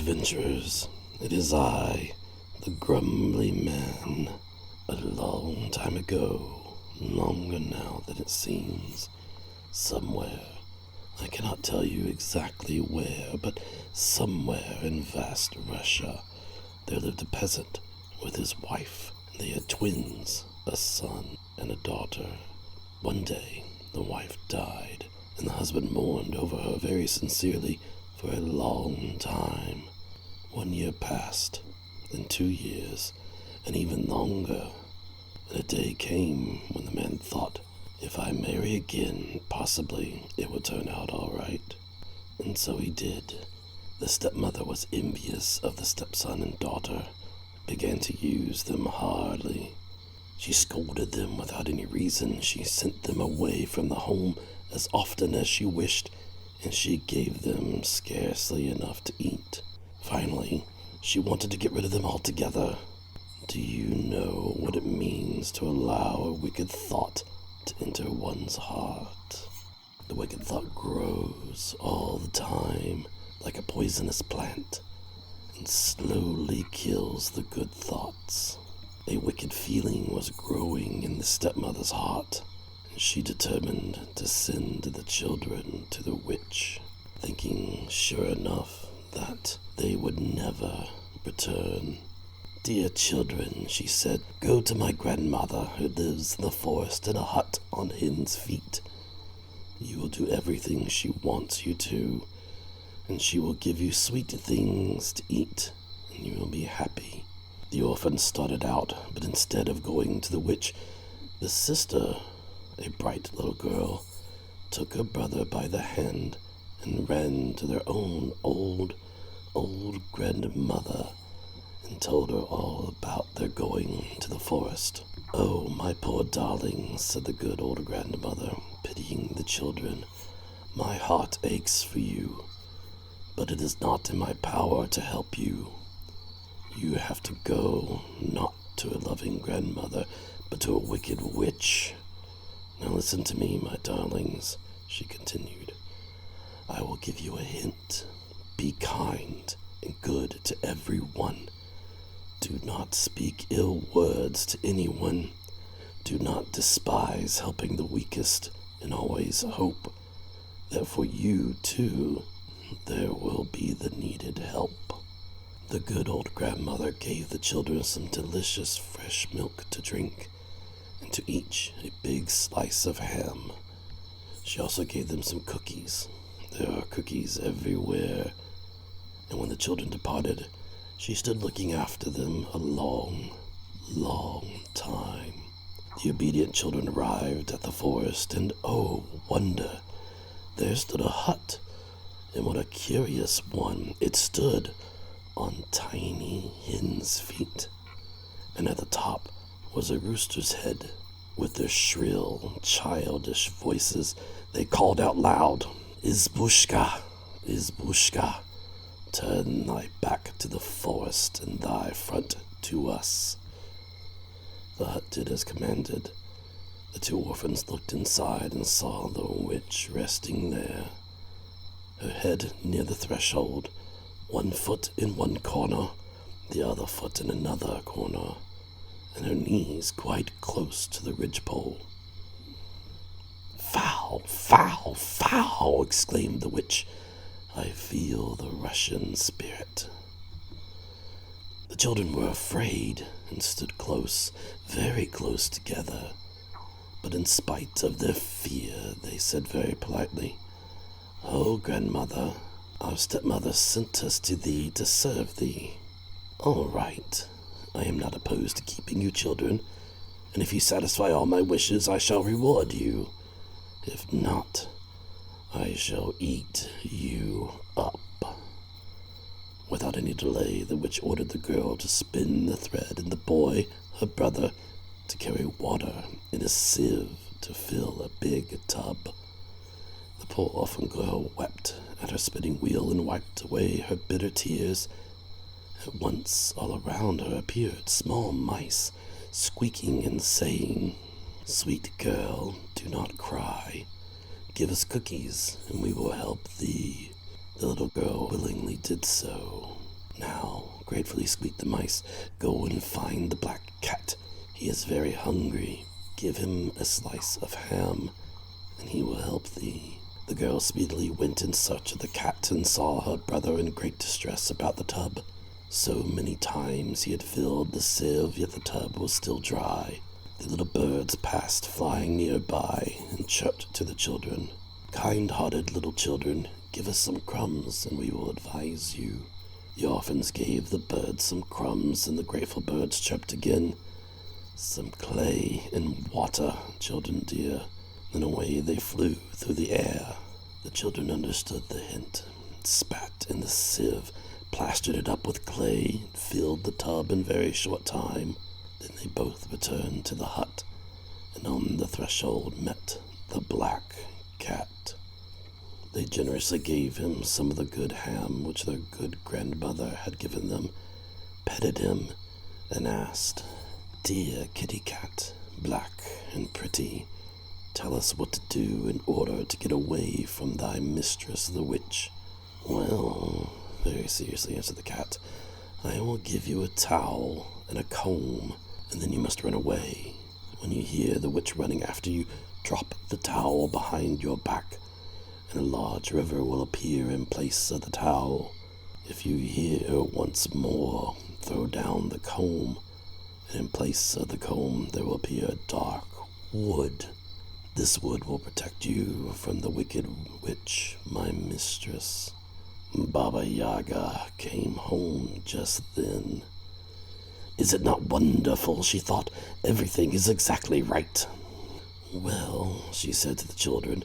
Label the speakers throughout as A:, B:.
A: adventurers. It is I, the Grumbly Man. A long time ago, longer now than it seems, somewhere, I cannot tell you exactly where, but somewhere in vast Russia, there lived a peasant with his wife. They had twins, a son and a daughter. One day, the wife died, and the husband mourned over her very sincerely for a long time. 1 year passed, then 2 years, and even longer. And a day came when the man thought, if I marry again, possibly it would turn out all right. And so he did. The stepmother was envious of the stepson and daughter, began to use them hardly. She scolded them without any reason. She sent them away from the home as often as she wished, and she gave them scarcely enough to eat. Finally, she wanted to get rid of them altogether. Do you know what it means to allow a wicked thought to enter one's heart? The wicked thought grows all the time like a poisonous plant and slowly kills the good thoughts. A wicked feeling was growing in the stepmother's heart, and she determined to send the children to the witch, thinking sure enough that they would never return. Dear children, she said, go to my grandmother who lives in the forest in a hut on hen's feet. You will do everything she wants you to, and she will give you sweet things to eat, and you will be happy. The orphans started out, but instead of going to the witch, the sister, a bright little girl, took her brother by the hand and ran to their own old grandmother and told her all about their going to the forest. Oh, my poor darlings, said the good old grandmother, pitying the children. My heart aches for you, but it is not in my power to help you. You have to go, not to a loving grandmother, but to a wicked witch. Now listen to me, my darlings, she continued. I will give you a hint. Be kind and good to everyone. Do not speak ill words to anyone. Do not despise helping the weakest, and always hope that for you, too, there will be the needed help. The good old grandmother gave the children some delicious fresh milk to drink, and to each a big slice of ham. She also gave them some cookies. There are cookies everywhere. And when the children departed, she stood looking after them a long time. The obedient children arrived at the forest, and oh, wonder, there stood a hut, and what a curious one. It stood on tiny hen's feet, and at the top was a rooster's head. With their shrill, childish voices, they called out loud, Izbushka, Izbushka, turn thy back to the forest and thy front to us. The hut did as commanded. The two orphans looked inside and saw the witch resting there, her head near the threshold, 1 foot in one corner, the other foot in another corner, and her knees quite close to the ridgepole. Foul, foul, foul, exclaimed the witch. I feel the Russian spirit. The children were afraid and stood close, very close together. But in spite of their fear, they said very politely, Oh, grandmother, our stepmother sent us to thee to serve thee. All right, I am not opposed to keeping you children, and if you satisfy all my wishes, I shall reward you. If not, I shall eat you up. Without any delay, the witch ordered the girl to spin the thread, and the boy, her brother, to carry water in a sieve to fill a big tub. The poor orphan girl wept at her spinning wheel and wiped away her bitter tears. At once, all around her appeared small mice, squeaking and saying, Sweet girl, do not cry. Give us cookies, and we will help thee. The little girl willingly did so. gratefully squeaked the mice. "Go and find the black cat. He is very hungry. Give him a slice of ham, and he will help thee." The girl speedily went in search of the cat and saw her brother in great distress about the tub. So many times he had filled the sieve, yet the tub was still dry. The little birds passed flying nearby and chirped to the children. "Kind-hearted little children, give us some crumbs and we will advise you." The orphans gave the birds some crumbs, and the grateful birds chirped again. "Some clay and water, children dear." Then away they flew through the air. The children understood the hint, spat in the sieve, plastered it up with clay, filled the tub in very short time. Then they both returned to the hut, and on the threshold met the black cat. They generously gave him some of the good ham which their good grandmother had given them, petted him, and asked, "Dear kitty cat, black and pretty, tell us what to do in order to get away from thy mistress the witch." "Well," very seriously answered the cat, "I will give you a towel and a comb, and then you must run away. When you hear the witch running after you, drop the towel behind your back, and a large river will appear in place of the towel. If you hear once more, throw down the comb, and in place of the comb there will appear a dark wood. This wood will protect you from the wicked witch, my mistress." Baba Yaga came home just then. "Is it not wonderful?" she thought. "Everything is exactly right." "Well," she said to the children,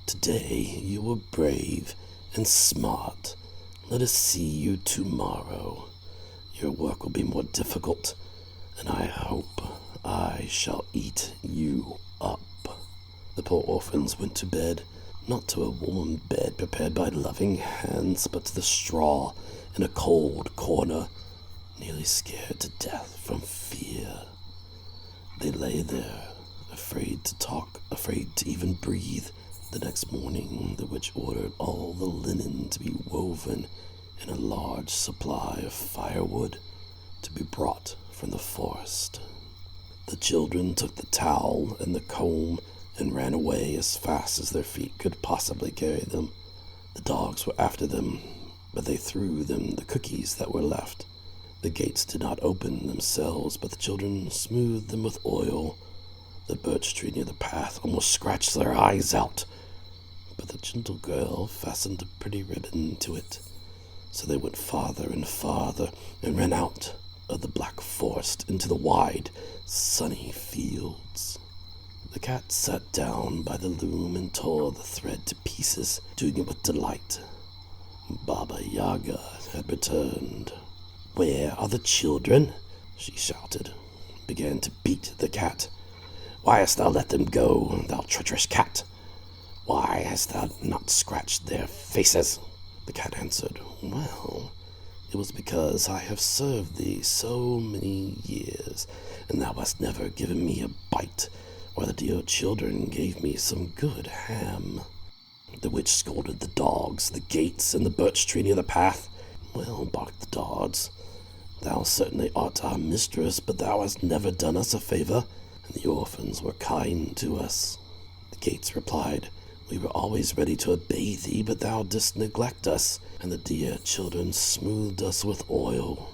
A: "today you were brave and smart. Let us see you tomorrow. Your work will be more difficult, and I hope I shall eat you up." The poor orphans went to bed, not to a warm bed prepared by loving hands, but to the straw in a cold corner, nearly scared to death from fear. They lay there, afraid to talk, afraid to even breathe. The next morning, the witch ordered all the linen to be woven and a large supply of firewood to be brought from the forest. The children took the towel and the comb and ran away as fast as their feet could possibly carry them. The dogs were after them, but they threw them the cookies that were left. The gates did not open themselves, but the children smoothed them with oil. The birch tree near the path almost scratched their eyes out, but the gentle girl fastened a pretty ribbon to it. So they went farther and farther and ran out of the black forest into the wide, sunny fields. The cat sat down by the loom and tore the thread to pieces, doing it with delight. Baba Yaga had returned. "Where are the children?" she shouted, and began to beat the cat. "Why hast thou let them go, thou treacherous cat? Why hast thou not scratched their faces?" The cat answered, "Well, it was because I have served thee so many years, and thou hast never given me a bite, while the dear children gave me some good ham." The witch scolded the dogs, the gates, and the birch tree near the path. "Well," barked the dogs, "thou certainly art our mistress, but thou hast never done us a favor, and the orphans were kind to us." The gates replied, "We were always ready to obey thee, but thou didst neglect us, and the dear children smoothed us with oil."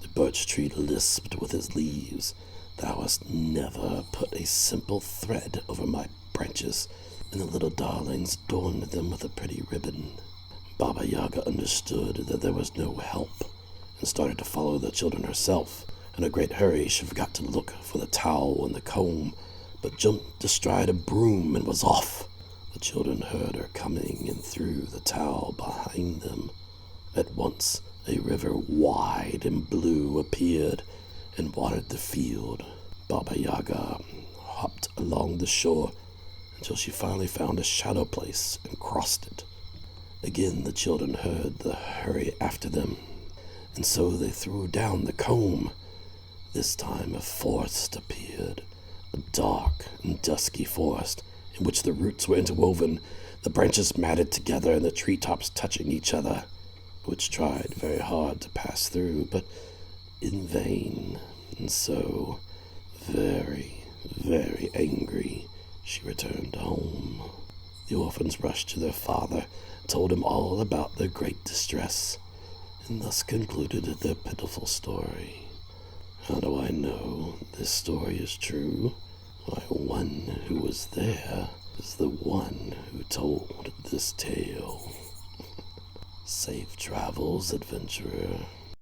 A: The birch tree lisped with its leaves, "Thou hast never put a simple thread over my branches, and the little darlings adorned them with a pretty ribbon." Baba Yaga understood that there was no help, and started to follow the children herself. In a great hurry, she forgot to look for the towel and the comb, but jumped astride a broom and was off. The children heard her coming and threw the towel behind them. At once, a river wide and blue appeared and watered the field. Baba Yaga hopped along the shore until she finally found a shallow place and crossed it. Again the children heard the hurry after them, and so they threw down the comb. This time a forest appeared, a dark and dusky forest in which the roots were interwoven, the branches matted together, and the treetops touching each other. which tried very hard to pass through, but in vain, and so, very, very angry, she returned home. The orphans rushed to their father, told him all about their great distress, and thus concluded their pitiful story. How do I know this story is true? Why, one who was there is the one who told this tale. Safe travels, adventurer.